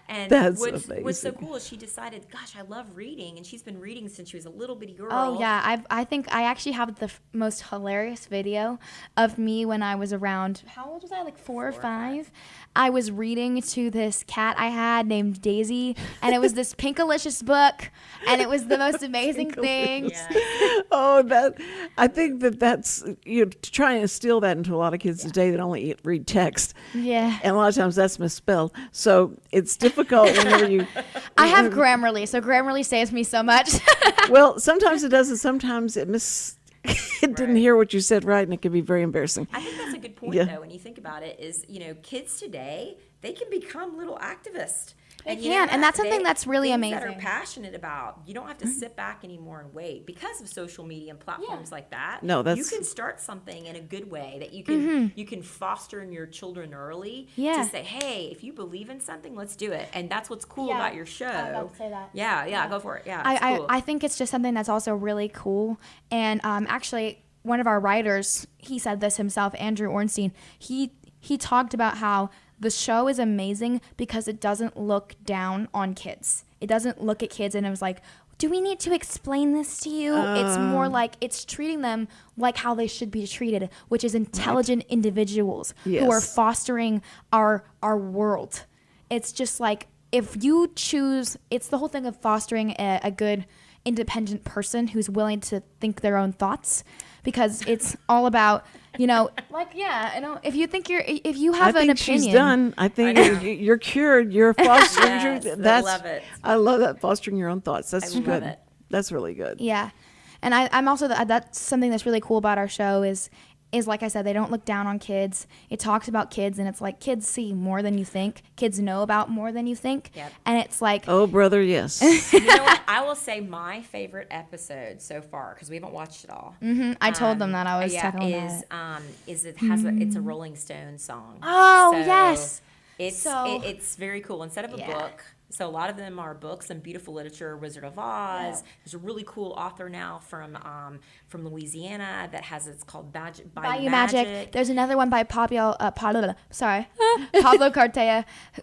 And That's what's so amazing. cool is she decided, gosh, I love reading. And she's been reading since she was a little bitty girl. Oh, yeah. I think I actually have the most hilarious video of me when I was around, how old was I? Like 4 or 5? I was reading to this cat I had named Daisy, and it was this Pinkalicious book, and it was the most amazing thing. Yeah. Oh, I think that's, trying to steal that into a lot of kids today that only read text. Yeah. And a lot of times that's misspelled. So it's difficult whenever you. I have Grammarly, so Grammarly saves me so much. Well, sometimes it does, and sometimes it didn't hear what you said right, and it can be very embarrassing. I think that's a good point, though, when you think about it, is, kids today, they can become little activists. They can, and that's something that's really things amazing. That are passionate about. You don't have to sit back anymore and wait because of social media and platforms like that. No, you can start something in a good way that you can foster in your children early to say, hey, if you believe in something, let's do it. And that's what's cool about your show. I was about to say that. Yeah, go for it. Yeah, cool. I think it's just something that's also really cool. And actually, one of our writers, he said this himself, Andrew Ornstein. He talked about how the show is amazing because it doesn't look down on kids. It doesn't look at kids and it was like, do we need to explain this to you? It's more like it's treating them like how they should be treated, which is intelligent individuals who are fostering our world. It's just like, if you choose, it's the whole thing of fostering a good independent person who's willing to think their own thoughts, because it's all about, if you have an opinion. She's done. I think you're cured. You're fostering. I love it. I love that, fostering your own thoughts. That's good. Love it. That's really good. Yeah. And I'm also, that's something that's really cool about our show is is, like I said, they don't look down on kids. It talks about kids, and it's like kids see more than you think. Kids know about more than you think. Yep. And it's like, Oh, brother, yes. You know what? I will say my favorite episode so far, because we haven't watched it all. I told them that I was talking about It's a Rolling Stone song. Oh, So yes. It's very cool. Instead of a Yeah. book, so a lot of them are books and beautiful literature. Wizard of Oz. There's a really cool author now from Louisiana that has it's called Bayou Magic. There's another one by Pablo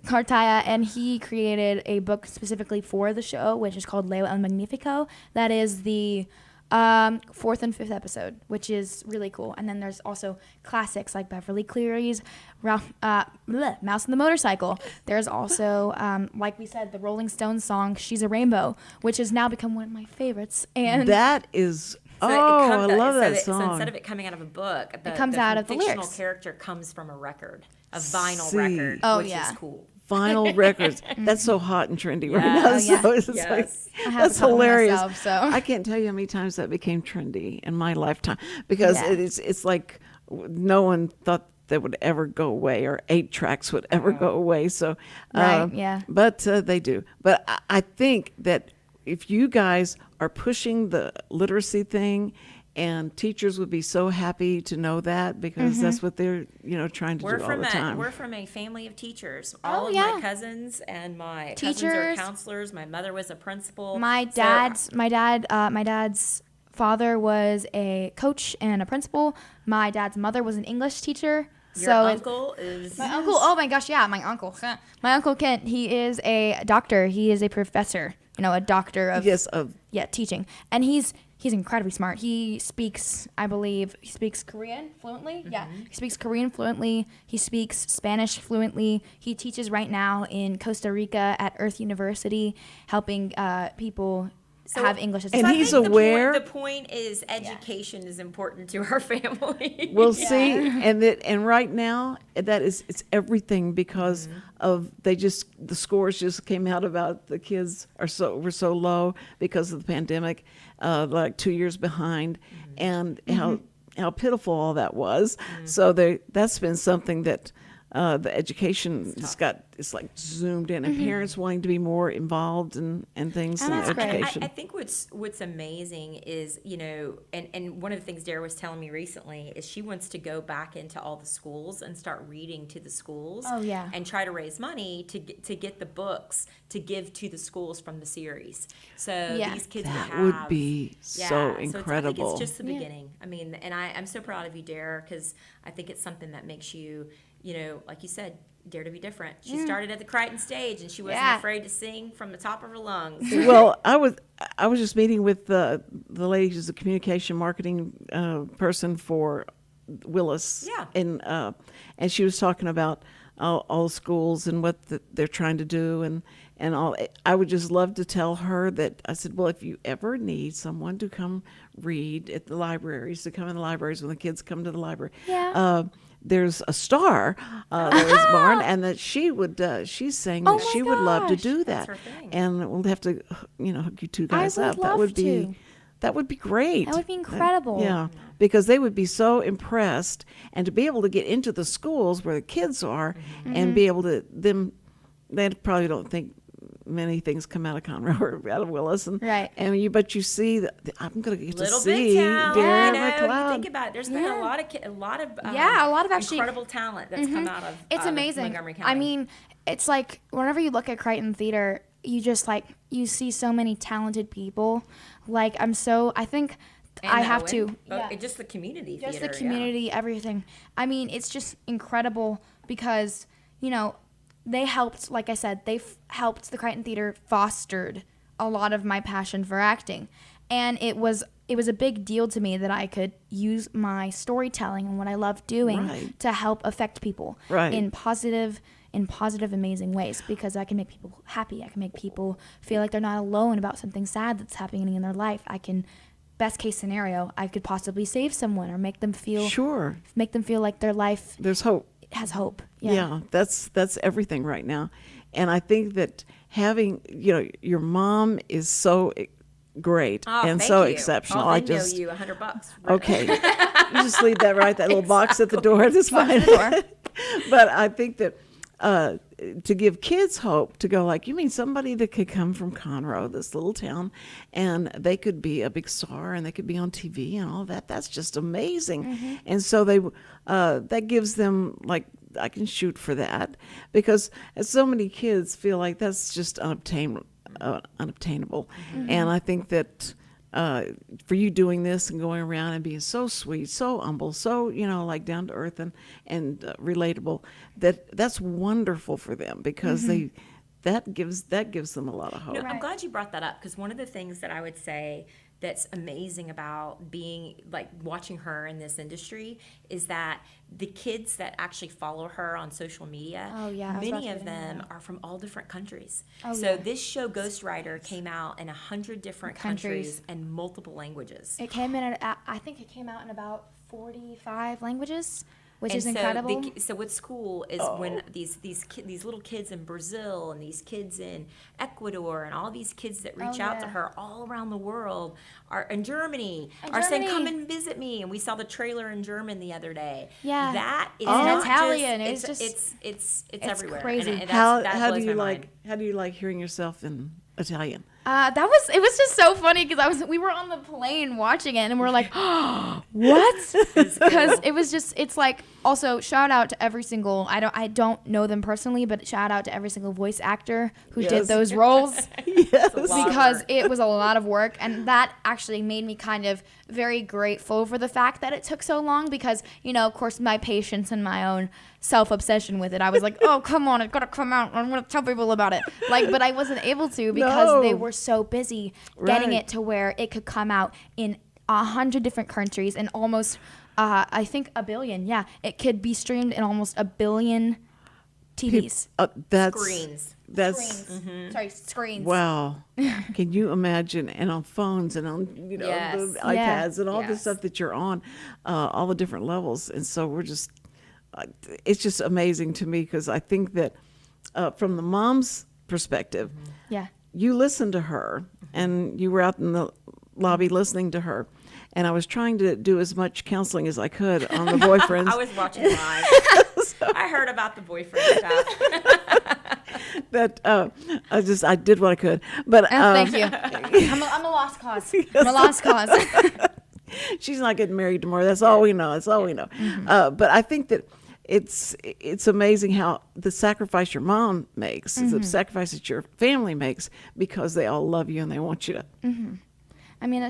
Cartaya, and he created a book specifically for the show, which is called Leo El Magnifico. That is the 4th and 5th episode, which is really cool. And then there's also classics like Beverly Cleary's Mouse and the Motorcycle. There's also, like we said, the Rolling Stones song "She's a Rainbow," which has now become one of my favorites. And That is, So I love that So song. instead of it coming out of a book, It comes out of the fictional lyrics. character comes from a record, a vinyl See. record, Oh, which yeah. is cool. Vinyl records. That's so hot and trendy right Yeah. now. Oh, yeah. So it's Yes. like, I have that's a couple hilarious. myself, so. I can't tell you how many times that became trendy in my lifetime because Yeah. it's like no one thought that would ever go away or 8 tracks would ever go away. So, Right, yeah. But they do. But I think that if you guys are pushing the literacy thing, and teachers would be so happy to know that because that's what they're trying to We're do all from the time. we're from a family of teachers. All of yeah. my cousins and my cousins Teachers. are counselors. My mother was a principal. my dad's father was a coach and a principal. My dad's mother was an English teacher. Your So uncle is my uncle, oh my gosh, yeah, my uncle. My uncle Kent, he is a doctor. He is a professor, a doctor of Yes, teaching. And he's incredibly smart. He speaks, I believe, Korean fluently. Yeah, he speaks Korean fluently. He speaks Spanish fluently. He teaches right now in Costa Rica at Earth University, helping people have English as a And I he's think aware- The point is education is important to our family. We'll see, and right now it's everything because of the scores just came out about the kids were so low because of the pandemic, like 2 years behind, and how pitiful all that was. So that's been something that the education it's like zoomed in, and parents wanting to be more involved and things in that's great. education. I think what's amazing is, and one of the things Dara was telling me recently is she wants to go back into all the schools and start reading to the schools. Oh, yeah. And try to raise money to get the books to give to the schools from the series. So Yeah. these kids That would would have, be so I think incredible. it's just the beginning. I mean, and I'm so proud of you, Dara, because I think it's something that makes you, like you said, dare to be different. She started at the Crichton stage, and she wasn't Yeah. afraid to sing from the top of her lungs. Well, I was just meeting with the lady who's a communication marketing person for Willis. Yeah. And she was talking about all schools and what they're trying to do and all. I would just love to tell her that I said, well, if you ever need someone to come read at the libraries, to come in the libraries when the kids come to the library. Yeah. There's a star that was born, and that she would. She's saying that Oh my she would love to gosh. do that, her thing. and we'll have to, hook you two guys would up. That love would be, to. that would be great. That would be incredible. Yeah, because they would be so impressed, and to be able to get into the schools where the kids are, and be able to they probably don't think many things come out of Conroe or out of Willis, and Right. but you see that I'm going to get Little to bit see town, Daire you McLeod. think about it. There's been a lot of Yeah, a lot of actually- incredible talent that's come out of It's amazing. Montgomery County. I mean, it's like whenever you look at Crichton Theater, you just you see so many talented people. Like I think And I have Owen. to. Just the community Just theater, the community, everything. I mean, it's just incredible because, they helped, like I said, helped the Crichton Theater fostered a lot of my passion for acting. And it was a big deal to me that I could use my storytelling and what I love doing Right. to help affect people Right. in positive, amazing ways, because I can make people happy. I can make people feel like they're not alone about something sad that's happening in their life. Best case scenario, I could possibly save someone or make them feel like their life There's hope. has hope. Yeah, that's everything right now. And I think that having, your mom is so great Oh, and thank so you. exceptional. I'll I Venmo just you $100. okay. You just leave that right, that little box at the door. That's fine. But I think that to give kids hope to go like, you mean somebody that could come from Conroe, this little town, and they could be a big star and they could be on TV and all that. That's just amazing. And so they that gives them like, I can shoot for that, because so many kids feel like that's just unobtainable. And I think that for you doing this and going around and being so sweet, so humble, so like down to earth and relatable, that's wonderful for them, because that gives them a lot of hope. I'm glad you brought that up, because one of the things that I would say that's amazing about being like watching her in this industry is that the kids that actually follow her on social media, many of them are from all different countries. This show Ghostwriter came out in 100 different countries and multiple languages. It came in I think it came out in about 45 languages. Which is so incredible. So what's cool is when these little kids in Brazil and these kids in Ecuador and all these kids that reach out to her all around the world are in Germany are saying, come and visit me. And we saw the trailer in German the other day. Yeah. That is not Italian. It's everywhere. Crazy. And How that do you mind. how do you like hearing yourself in Italian? It was just so funny, because we were on the plane watching it and we're like, oh, what? Because it was just, it's like, also shout out to every single, I don't know them personally, but shout out to every single voice actor who did those roles. Because it was a lot of work, and that actually made me kind of very grateful for the fact that it took so long, because, of course, my patience and my own self-obsession with it, I was like, oh, come on, it's got to come out, I'm going to tell people about it. But I wasn't able to, because they were so busy getting it to where it could come out in 100 different countries and almost, I think, 1 billion. Yeah, it could be streamed in almost 1 billion TVs. Screens. Sorry, screens. Wow. Can you imagine? And on phones and on, the iPads and all the stuff that you're on, all the different levels. And so we're just, it's just amazing to me, because I think that from the mom's perspective, you listened to her and you were out in the lobby listening to her. And I was trying to do as much counseling as I could on the boyfriends. I was watching live. I heard about the boyfriend stuff. That I did what I could. But thank you. I'm a lost cause. I'm a lost cause. She's not getting married tomorrow. That's all we know. That's all we know. But I think that it's amazing how the sacrifice your mom makes, the sacrifice that your family makes, because they all love you and they want you to. I mean,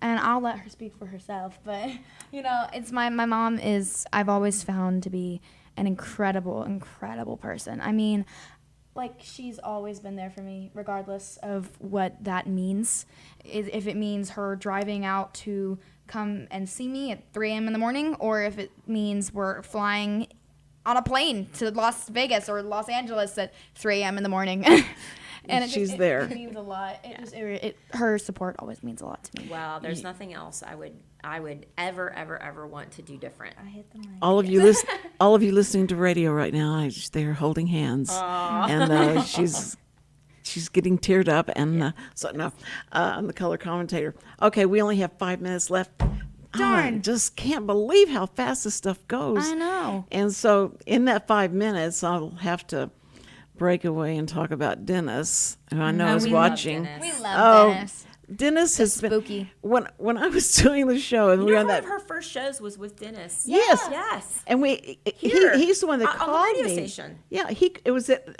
and I'll let her speak for herself, but it's my mom is, I've always found to be an incredible, incredible person. I mean, like, she's always been there for me, regardless of what that means. If it means her driving out to come and see me at 3 a.m. in the morning, or if it means we're flying on a plane to Las Vegas or Los Angeles at 3 a.m. in the morning. And she's there. It means a lot. Her support always means a lot to me. Well, there's nothing else I would ever want to do different. I hit the mic. All of you listening to radio right now, they're holding hands. Aww. And she's getting teared up. And I'm the color commentator. Okay, we only have 5 minutes left. Darn. I just can't believe how fast this stuff goes. I know. And so in that 5 minutes, I'll have to break away and talk about Dennis, who I know is watching. We love Dennis. Dennis has spooky. Been when I was doing the show, and we were on one that. of her first shows was with Dennis. Yes. And he's the one that called on the radio me. Station. Yeah,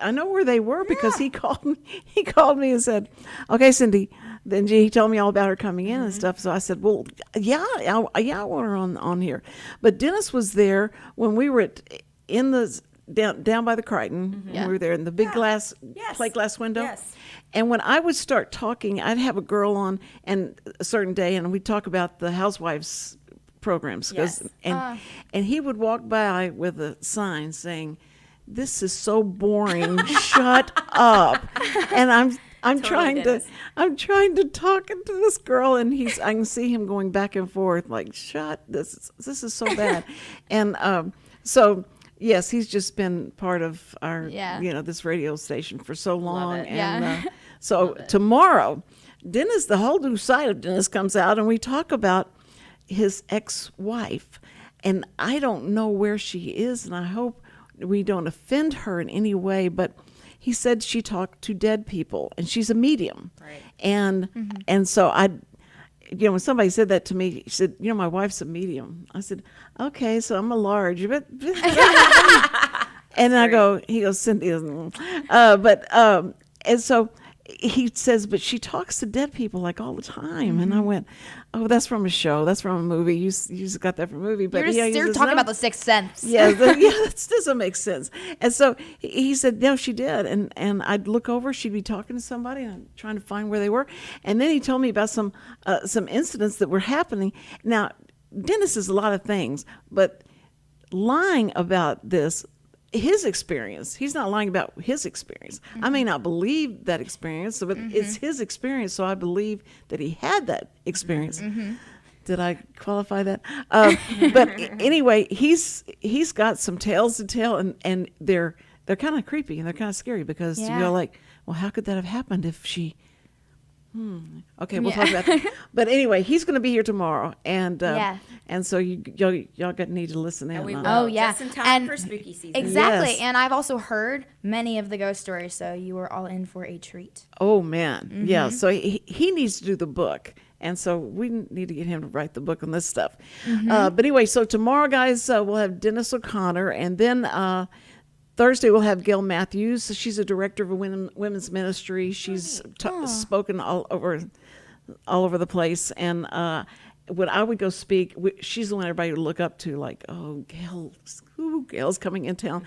I know where they were, because he called me. He called me and said, "Okay, Cindy." Then he told me all about her coming in and stuff. So I said, "Well, I want her on here." But Dennis was there when we were in the down by the Crichton. We were there in the big glass plate glass window. Yes. And when I would start talking, I'd have a girl on and a certain day, and we'd talk about the housewives programs. Yes. And he would walk by with a sign saying, "This is so boring. Shut up." And I'm trying to talk to this girl, and I can see him going back and forth like, this is so bad. And so yes, he's just been part of our this radio station for so long. And so tomorrow Dennis, the whole new side of Dennis comes out, and we talk about his ex-wife. And I don't know where she is, and I hope we don't offend her in any way, but he said she talked to dead people, and she's a medium. Right. And so when somebody said that to me, he said, my wife's a medium. I said, okay, so I'm a large, but and he goes, Cynthia, and so he says, but she talks to dead people like all the time. And I went, oh, that's from a show. That's from a movie. You just got that from a movie. But you're talking about the Sixth Sense. Yeah, that doesn't make sense. And so he said, no, she did. And I'd look over, she'd be talking to somebody, and I'm trying to find where they were. And then he told me about some incidents that were happening. Now, Dennis is a lot of things, but lying about this, his experience, he's not lying about his experience. I may not believe that experience, but it's his experience, so I believe that he had that experience. Did I qualify that? But anyway, he's got some tales to tell, and they're kind of creepy and they're kind of scary because you're like, well, how could that have happened if she... Okay, we'll talk about that. But anyway, he's going to be here tomorrow, and so y'all need to listen in. And we will. Oh, yeah. Just in time for spooky season. Exactly. Yes. And I've also heard many of the ghost stories, so you are all in for a treat. Oh man, yeah. So he needs to do the book, and so we need to get him to write the book on this stuff. But anyway, so tomorrow, guys, we'll have Dennis O'Connor, and then Thursday we'll have Gail Matthews. She's a director of a women's ministry. She's spoken all over the place, and when I would go speak, she's the one everybody would look up to, like, oh, Gail's coming in town.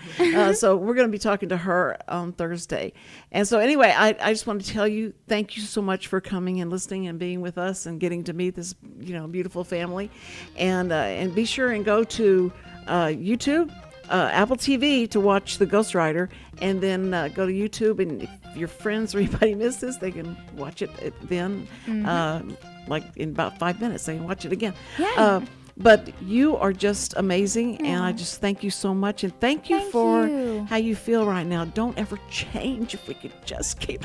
So we're going to be talking to her on Thursday. And so anyway, I just want to tell you, thank you so much for coming and listening and being with us and getting to meet this, beautiful family. And be sure and go to YouTube, Apple TV to watch The Ghost Rider, and then go to YouTube, and if your friends or anybody missed this, they can watch it then, like in about 5 minutes. They can watch it again. Yeah. But you are just amazing, and I just thank you so much, and thank you for how you feel right now. Don't ever change if we could just keep.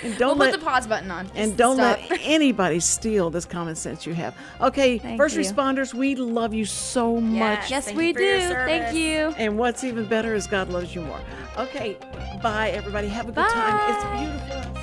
And don't We'll put the pause button on. And don't let anybody steal this common sense you have. Okay, first responders, we love you so much. Yes, Thank we you for your do. Thank service. you. And what's even better is God loves you more. Okay, bye, everybody. Have a good time. It's beautiful.